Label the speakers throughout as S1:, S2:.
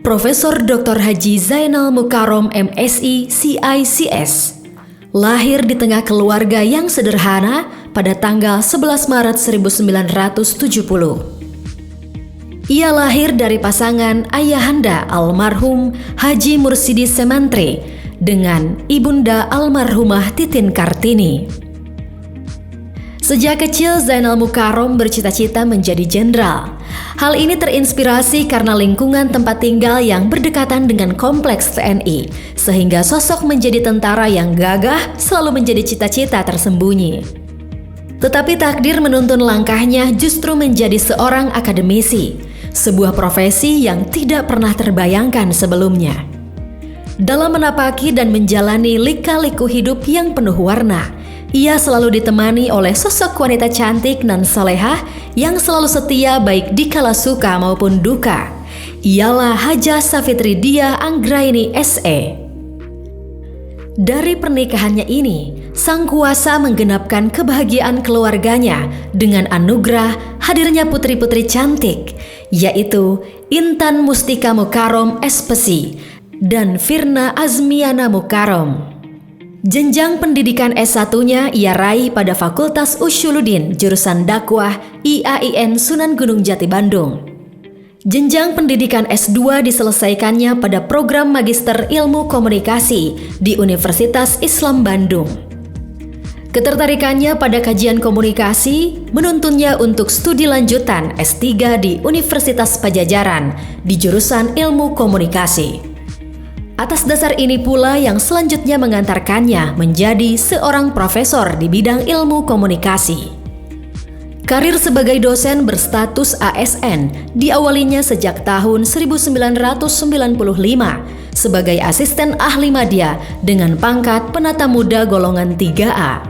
S1: Profesor Dr. Haji Zainal Mukarom MSI CICS lahir di tengah keluarga yang sederhana pada tanggal 11 Maret 1970. Ia lahir dari pasangan ayahanda almarhum Haji Mursidi Semantre dengan ibunda almarhumah Titin Kartini. Sejak kecil Zainal Mukarom bercita-cita menjadi jenderal. Hal ini terinspirasi karena lingkungan tempat tinggal yang berdekatan dengan kompleks TNI, sehingga sosok menjadi tentara yang gagah selalu menjadi cita-cita tersembunyi. Tetapi takdir menuntun langkahnya justru menjadi seorang akademisi, sebuah profesi yang tidak pernah terbayangkan sebelumnya. Dalam menapaki dan menjalani lika-liku hidup yang penuh warna, ia selalu ditemani oleh sosok wanita cantik nan salehah yang selalu setia baik di kala suka maupun duka. Ialah Hajah Safitri Diah Anggraini SE. Dari pernikahannya ini, sang kuasa menggenapkan kebahagiaan keluarganya dengan anugerah hadirnya putri-putri cantik, yaitu Intan Mustika Mukarom SPSI dan Firna Azmiana Mukarom. Jenjang pendidikan S1-nya ia raih pada Fakultas Usyuluddin jurusan Dakwah IAIN Sunan Gunung Jati Bandung. Jenjang pendidikan S2 diselesaikannya pada program Magister Ilmu Komunikasi di Universitas Islam Bandung. Ketertarikannya pada kajian komunikasi menuntunnya untuk studi lanjutan S3 di Universitas Pajajaran di jurusan Ilmu Komunikasi. Atas dasar ini pula yang selanjutnya mengantarkannya menjadi seorang profesor di bidang ilmu komunikasi. Karir sebagai dosen berstatus ASN diawalinya sejak tahun 1995 sebagai asisten ahli madya dengan pangkat penata muda golongan 3A.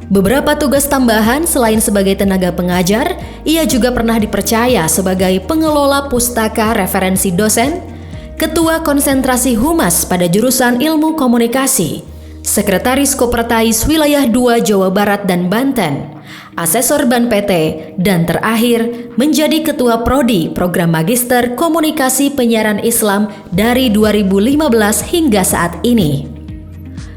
S1: Beberapa tugas tambahan selain sebagai tenaga pengajar, ia juga pernah dipercaya sebagai pengelola pustaka referensi dosen, Ketua Konsentrasi Humas pada jurusan Ilmu Komunikasi, Sekretaris Kopertais Wilayah 2 Jawa Barat dan Banten, Asesor Ban PT, dan terakhir menjadi Ketua Prodi Program Magister Komunikasi Penyiaran Islam dari 2015 hingga saat ini.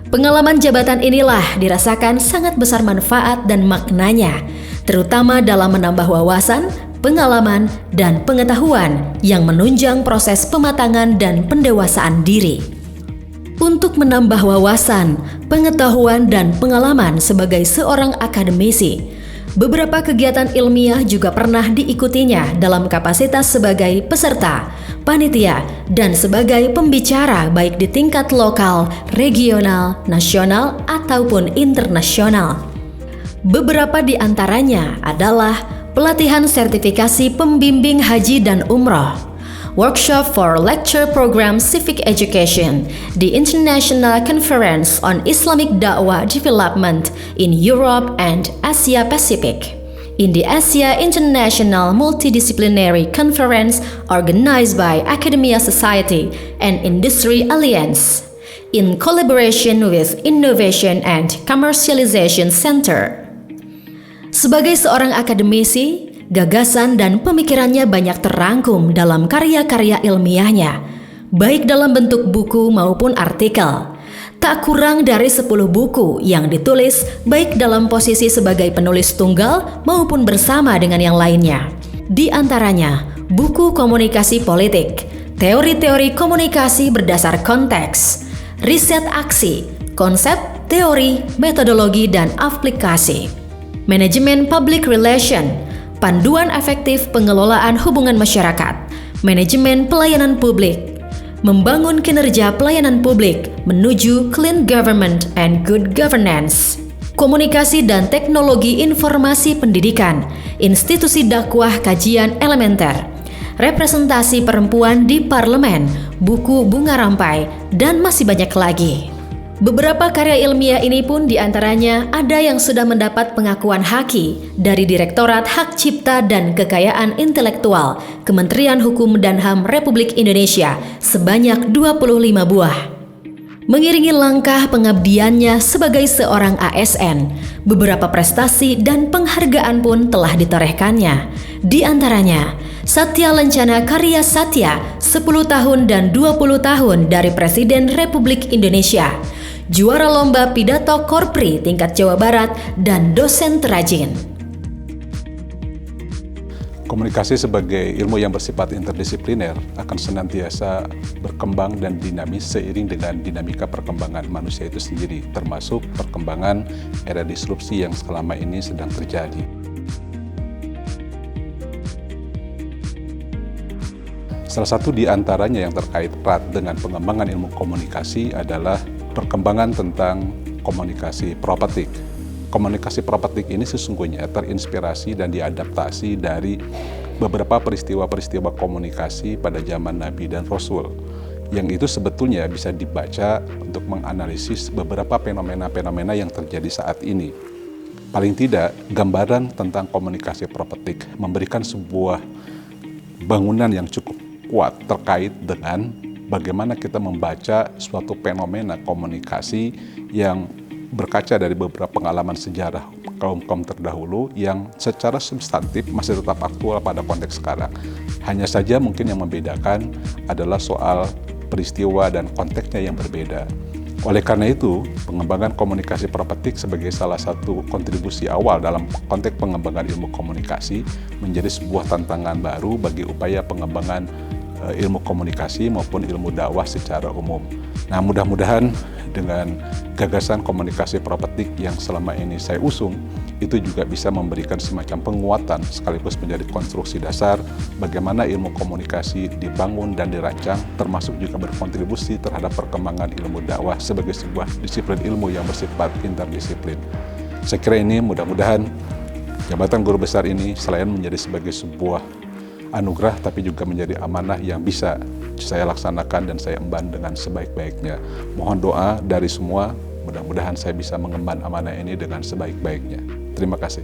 S1: Pengalaman jabatan inilah dirasakan sangat besar manfaat dan maknanya, terutama dalam menambah wawasan, pengalaman, dan pengetahuan yang menunjang proses pematangan dan pendewasaan diri. Untuk menambah wawasan, pengetahuan, dan pengalaman sebagai seorang akademisi, beberapa kegiatan ilmiah juga pernah diikutinya dalam kapasitas sebagai peserta, panitia, dan sebagai pembicara baik di tingkat lokal, regional, nasional, ataupun internasional. Beberapa di antaranya adalah pelatihan sertifikasi pembimbing haji dan umroh, workshop for lecture program civic education, the International Conference on Islamic Da'wah Development in Europe and Asia Pacific, in the Asia International Multidisciplinary Conference organized by Academia Society and Industry Alliance, in collaboration with Innovation and Commercialization Center. Sebagai seorang akademisi, gagasan dan pemikirannya banyak terangkum dalam karya-karya ilmiahnya, baik dalam bentuk buku maupun artikel. Tak kurang dari 10 buku yang ditulis baik dalam posisi sebagai penulis tunggal maupun bersama dengan yang lainnya. Di antaranya, buku komunikasi politik, teori-teori komunikasi berdasar konteks, riset aksi, konsep, teori, metodologi, dan aplikasi. Manajemen Public Relation, panduan efektif pengelolaan hubungan masyarakat, manajemen pelayanan publik, membangun kinerja pelayanan publik menuju clean government and good governance, komunikasi dan teknologi informasi pendidikan, institusi dakwah kajian elementer, representasi perempuan di parlemen, buku Bunga Rampai, dan masih banyak lagi. Beberapa karya ilmiah ini pun diantaranya ada yang sudah mendapat pengakuan HAKI dari Direktorat Hak Cipta dan Kekayaan Intelektual Kementerian Hukum dan HAM Republik Indonesia sebanyak 25 buah. Mengiringi langkah pengabdiannya sebagai seorang ASN, beberapa prestasi dan penghargaan pun telah ditorehkannya. Di antaranya, Satya Lencana Karya Satya 10 tahun dan 20 tahun dari Presiden Republik Indonesia, juara lomba pidato Korpri tingkat Jawa Barat, dan dosen terajin.
S2: Komunikasi sebagai ilmu yang bersifat interdisipliner akan senantiasa berkembang dan dinamis seiring dengan dinamika perkembangan manusia itu sendiri, termasuk perkembangan era disrupsi yang selama ini sedang terjadi. Salah satu di antaranya yang terkait erat dengan pengembangan ilmu komunikasi adalah perkembangan tentang komunikasi propetik. Komunikasi propetik ini sesungguhnya terinspirasi dan diadaptasi dari beberapa peristiwa-peristiwa komunikasi pada zaman Nabi dan Rasul, yang itu sebetulnya bisa dibaca untuk menganalisis beberapa fenomena-fenomena yang terjadi saat ini. Paling tidak, gambaran tentang komunikasi propetik memberikan sebuah bangunan yang cukup kuat terkait dengan bagaimana kita membaca suatu fenomena komunikasi yang berkaca dari beberapa pengalaman sejarah kaum-kaum terdahulu yang secara substantif masih tetap aktual pada konteks sekarang. Hanya saja mungkin yang membedakan adalah soal peristiwa dan konteksnya yang berbeda. Oleh karena itu, pengembangan komunikasi propetik sebagai salah satu kontribusi awal dalam konteks pengembangan ilmu komunikasi menjadi sebuah tantangan baru bagi upaya pengembangan ilmu komunikasi maupun ilmu dakwah secara umum. Nah, mudah-mudahan dengan gagasan komunikasi propetik yang selama ini saya usung, itu juga bisa memberikan semacam penguatan sekaligus menjadi konstruksi dasar bagaimana ilmu komunikasi dibangun dan dirancang, termasuk juga berkontribusi terhadap perkembangan ilmu dakwah sebagai sebuah disiplin ilmu yang bersifat interdisiplin. Saya kira ini mudah-mudahan jabatan guru besar ini selain menjadi sebagai sebuah anugerah, tapi juga menjadi amanah yang bisa saya laksanakan dan saya emban dengan sebaik-baiknya. Mohon doa dari semua, mudah-mudahan saya bisa mengemban amanah ini dengan sebaik-baiknya. Terima kasih.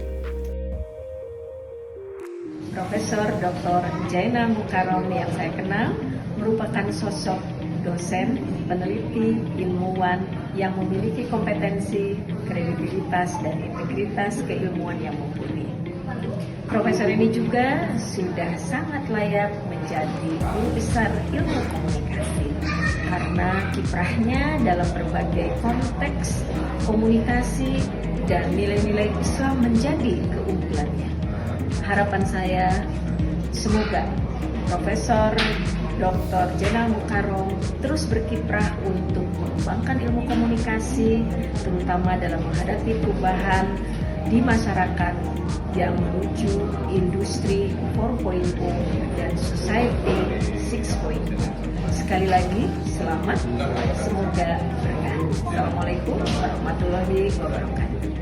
S3: Profesor Dr. Jaina Mukarom yang saya kenal merupakan sosok dosen, peneliti, ilmuwan yang memiliki kompetensi, kredibilitas, dan integritas keilmuan yang mumpuni. Profesor ini juga sudah sangat layak menjadi guru besar ilmu komunikasi karena kiprahnya dalam berbagai konteks komunikasi dan nilai-nilai Islam menjadi keunggulannya. Harapan saya semoga Profesor Dr. Jaina Mukarom terus berkiprah untuk mengembangkan ilmu komunikasi, terutama dalam menghadapi perubahan di masyarakat yang menuju industri 4.0 dan society 6.0. Sekali lagi, selamat, semoga berkah. Assalamualaikum warahmatullahi wabarakatuh.